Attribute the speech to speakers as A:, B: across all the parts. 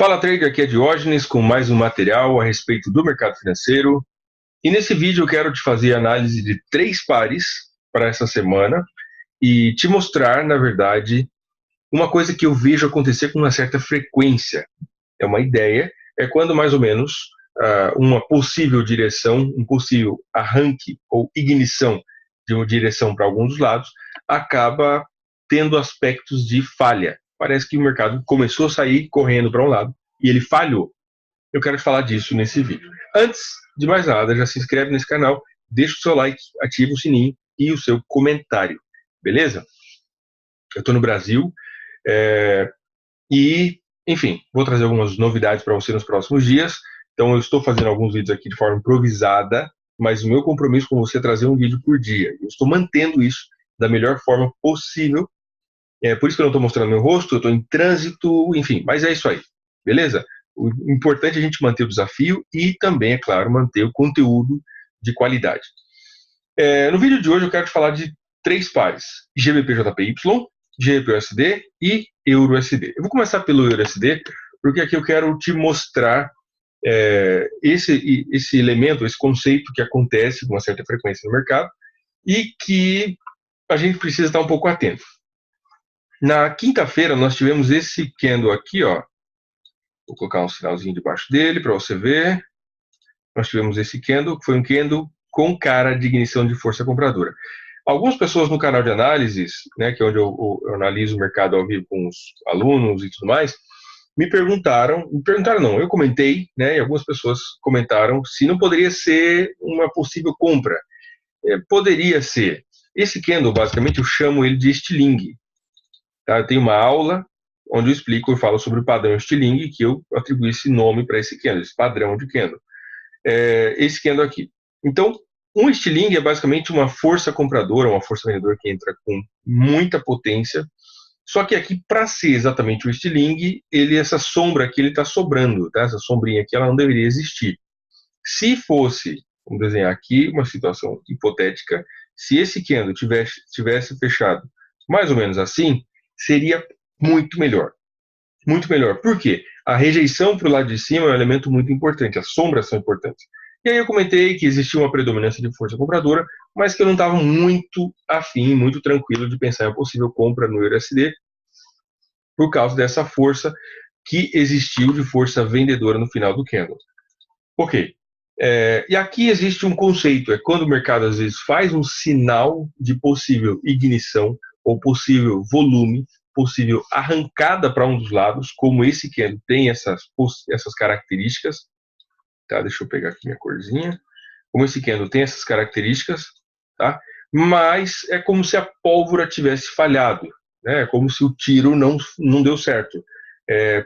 A: Fala Trader, aqui é Diógenes com mais um material a respeito do mercado financeiro. E nesse vídeo eu quero te fazer análise de 3 pares para essa semana e te mostrar, na verdade, uma coisa que eu vejo acontecer com uma certa frequência. É uma ideia, é quando mais ou menos uma possível direção, um possível arranque ou ignição de uma direção para alguns dos lados acaba tendo aspectos de falha. Parece que o mercado começou a sair correndo para um lado e ele falhou. Eu quero te falar disso nesse vídeo. Antes de mais nada, já se inscreve nesse canal, deixa o seu like, ativa o sininho e o seu comentário, beleza? Eu estou no Brasil e, enfim, vou trazer algumas novidades para você nos próximos dias. Então, eu estou fazendo alguns vídeos aqui de forma improvisada, mas o meu compromisso com você é trazer um vídeo por dia. Eu estou mantendo isso da melhor forma possível. Por isso que eu não estou mostrando meu rosto, eu estou em trânsito, enfim, mas é isso aí, beleza? O importante é a gente manter o desafio e também, é claro, manter o conteúdo de qualidade. No vídeo de hoje eu quero te falar de 3 pares: GBP-JPY, GBP-USD e EURUSD. Eu vou começar pelo EURUSD, porque aqui eu quero te mostrar esse elemento, esse conceito que acontece com uma certa frequência no mercado e que a gente precisa estar um pouco atento. Na quinta-feira nós tivemos esse candle aqui, ó. Vou colocar um sinalzinho debaixo dele para você ver. Nós tivemos esse candle, que foi um candle com cara de ignição de força compradora. Algumas pessoas no canal de análises, né, que é onde eu analiso o mercado ao vivo com os alunos e tudo mais, me perguntaram não, eu comentei, né, e algumas pessoas comentaram se não poderia ser uma possível compra. Poderia ser. Esse candle, basicamente, eu chamo ele de estilingue. Tá? Eu tenho uma aula onde eu explico, eu falo sobre o padrão estilingue, que eu atribuí esse nome para esse candle, esse padrão de candle. Esse candle aqui. Então, um estilingue é basicamente uma força compradora, uma força vendedora que entra com muita potência, só que aqui, para ser exatamente o estilingue, essa sombra aqui, ele está sobrando, tá? Essa sombrinha aqui, ela não deveria existir. Se fosse, vamos desenhar aqui uma situação hipotética, se esse candle tivesse fechado mais ou menos assim, seria muito melhor. Muito melhor. Por quê? A rejeição para o lado de cima é um elemento muito importante, as sombras são importantes. E aí eu comentei que existia uma predominância de força compradora, mas que eu não estava muito afim, muito tranquilo de pensar em uma possível compra no EURUSD por causa dessa força que existiu de força vendedora no final do candle. Ok. E aqui existe um conceito, quando o mercado às vezes faz um sinal de possível ignição ou possível volume, possível arrancada para um dos lados, como esse candle tem essas características, tá? Deixa eu pegar aqui minha corzinha. Como esse candle tem essas características, tá? Mas é como se a pólvora tivesse falhado, né? É como se o tiro não deu certo.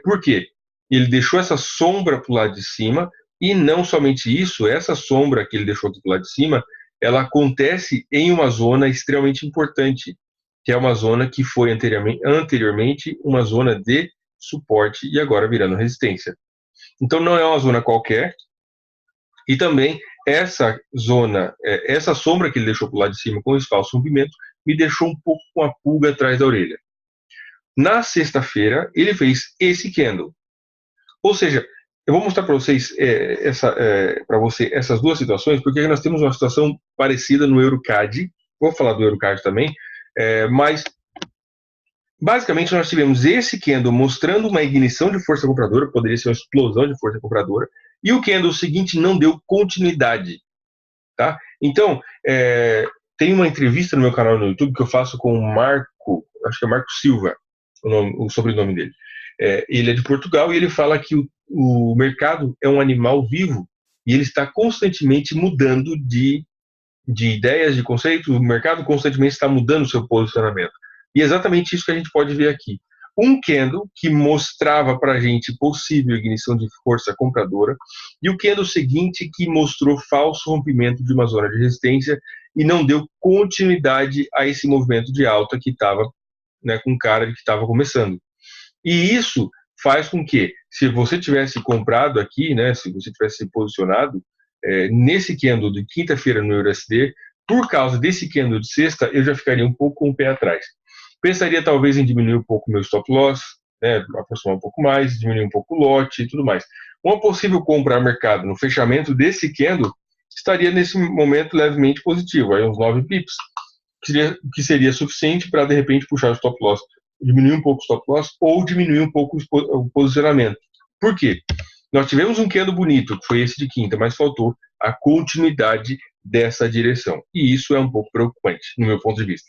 A: Por quê? Ele deixou essa sombra para o lado de cima, e não somente isso, essa sombra que ele deixou aqui do lado de cima, ela acontece em uma zona extremamente importante, que é uma zona que foi anteriormente uma zona de suporte e agora virando resistência. Então não é uma zona qualquer, e também essa zona, essa sombra que ele deixou para o lado de cima com esse falso rompimento, me deixou um pouco com a pulga atrás da orelha. Na sexta-feira, ele fez esse candle. Ou seja, eu vou mostrar para vocês essas duas situações, porque nós temos uma situação parecida no EuroCAD. Vou falar do EuroCAD também, mas basicamente nós tivemos esse candle mostrando uma ignição de força compradora, poderia ser uma explosão de força compradora, e o candle seguinte não deu continuidade. Tá? Então, tem uma entrevista no meu canal no YouTube que eu faço com o Marco, acho que é Marco Silva, o sobrenome dele. Ele é de Portugal e ele fala que o mercado é um animal vivo e ele está constantemente mudando de ideias, de conceitos, o mercado constantemente está mudando o seu posicionamento. E é exatamente isso que a gente pode ver aqui. Um candle que mostrava para a gente possível ignição de força compradora e o candle seguinte que mostrou falso rompimento de uma zona de resistência e não deu continuidade a esse movimento de alta que estava, né, com cara de que estava começando. E isso faz com que, se você tivesse comprado aqui, né, se você tivesse se posicionado nesse candle de quinta-feira no EURUSD, por causa desse candle de sexta, eu já ficaria um pouco com o pé atrás. Pensaria talvez em diminuir um pouco meu stop loss, né, aproximar um pouco mais, diminuir um pouco o lote e tudo mais. Uma possível compra a mercado no fechamento desse candle estaria nesse momento levemente positivo, aí uns 9 pips, que seria suficiente para de repente puxar o stop loss, diminuir um pouco o stop loss ou diminuir um pouco o posicionamento. Por quê? Nós tivemos um candle bonito, que foi esse de quinta, mas faltou a continuidade dessa direção. E isso é um pouco preocupante, no meu ponto de vista.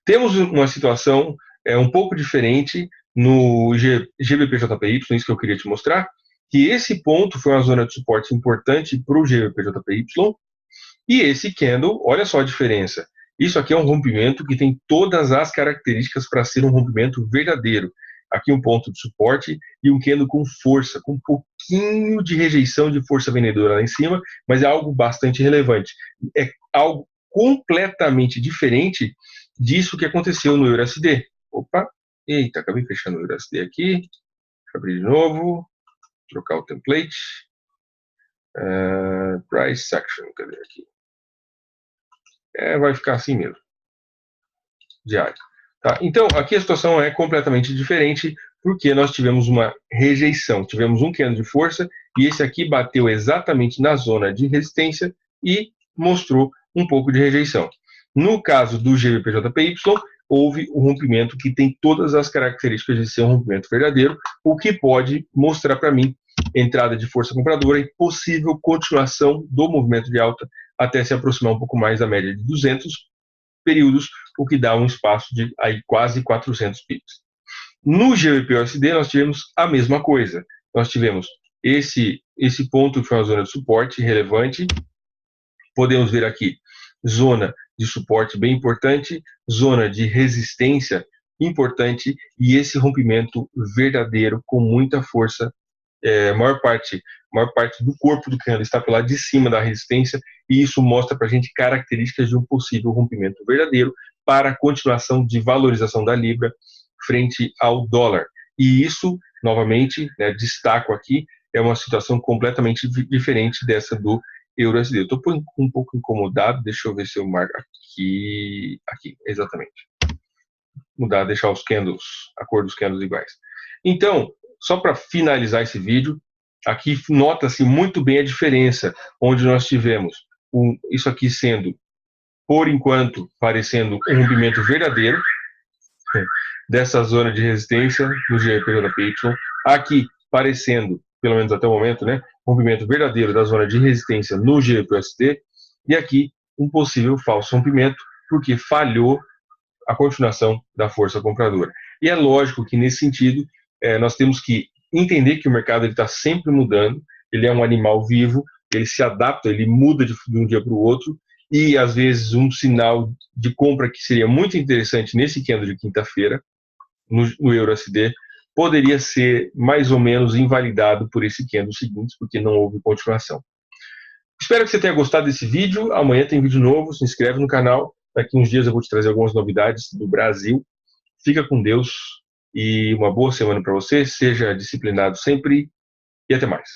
A: Temos uma situação um pouco diferente no GBP-JPY, isso que eu queria te mostrar, que esse ponto foi uma zona de suporte importante para o GBP-JPY, e esse candle, olha só a diferença. Isso aqui é um rompimento que tem todas as características para ser um rompimento verdadeiro. Aqui um ponto de suporte e um candle com força, com um pouquinho de rejeição de força vendedora lá em cima, mas é algo bastante relevante. É algo completamente diferente disso que aconteceu no EURUSD. Opa, eita, acabei fechando o EURUSD aqui. Deixa eu abrir de novo, trocar o template. Price section, cadê aqui? Vai ficar assim mesmo. Diário. Tá? Então, aqui a situação é completamente diferente, porque nós tivemos uma rejeição. Tivemos um candle de força, e esse aqui bateu exatamente na zona de resistência e mostrou um pouco de rejeição. No caso do GBP-JPY, houve um rompimento que tem todas as características de ser um rompimento verdadeiro, o que pode mostrar para mim entrada de força compradora e possível continuação do movimento de alta até se aproximar um pouco mais da média de 200 períodos, o que dá um espaço de aí quase 400 pips. No GBP-USD nós tivemos a mesma coisa. Nós tivemos esse ponto que foi uma zona de suporte relevante. Podemos ver aqui zona de suporte bem importante, zona de resistência importante e esse rompimento verdadeiro com muita força. Maior parte do corpo do candle está pelo lado de cima da resistência e isso mostra para a gente características de um possível rompimento verdadeiro para a continuação de valorização da libra frente ao dólar. E isso, novamente, destaco aqui, é uma situação completamente diferente dessa do EURUSD. Eu estou um pouco incomodado, deixa eu ver se eu marco aqui, exatamente. Mudar, deixar os candles, a cor dos candles iguais. Então, só para finalizar esse vídeo, aqui nota-se muito bem a diferença, onde nós tivemos isso aqui sendo, por enquanto, parecendo um rompimento verdadeiro, dessa zona de resistência no GBP-JPY, aqui parecendo, pelo menos até o momento, rompimento verdadeiro da zona de resistência no GBP-USD, e aqui um possível falso rompimento, porque falhou a continuação da força compradora. E é lógico que, nesse sentido, nós temos que entender que o mercado está sempre mudando, ele é um animal vivo, ele se adapta, ele muda de um dia para o outro, e às vezes um sinal de compra que seria muito interessante nesse candle de quinta-feira, no EURUSD, poderia ser mais ou menos invalidado por esse candle seguinte, porque não houve continuação. Espero que você tenha gostado desse vídeo, amanhã tem vídeo novo, se inscreve no canal, daqui uns dias eu vou te trazer algumas novidades do Brasil. Fica com Deus e uma boa semana para você, seja disciplinado sempre e até mais.